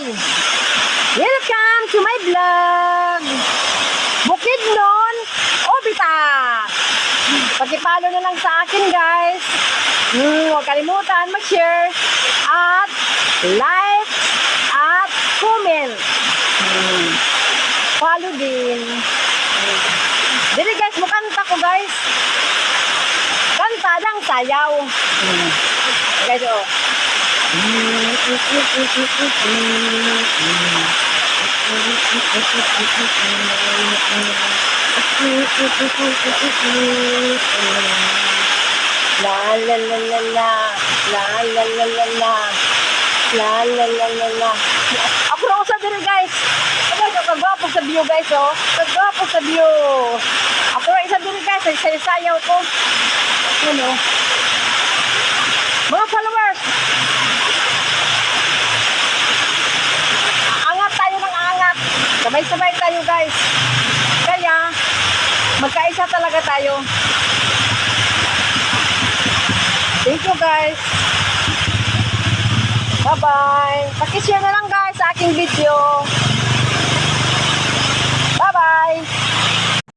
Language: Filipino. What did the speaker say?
Welcome to my vlog! Bukidnon, Obita! Pag-follow na lang sa akin, guys. Huwag kalimutan mag-share at like at comment. Follow din. Dili guys, mukanta ko guys. Kanta ng sayaw. Guys, oh. La la la la la, la la la la la, la la la la la. Ako na usa diri guys. Guys, kagwapo sa view guys, oh. Kagwapo sa view. Ako na isa diri guys, sayaw ko. Ano? Mga followers. Angat tayo ng angat. Sabay-sabay tayo guys. Kaya magkaisa talaga tayo. Thank you guys. Bye-bye. Pakishare na lang guys sa aking video.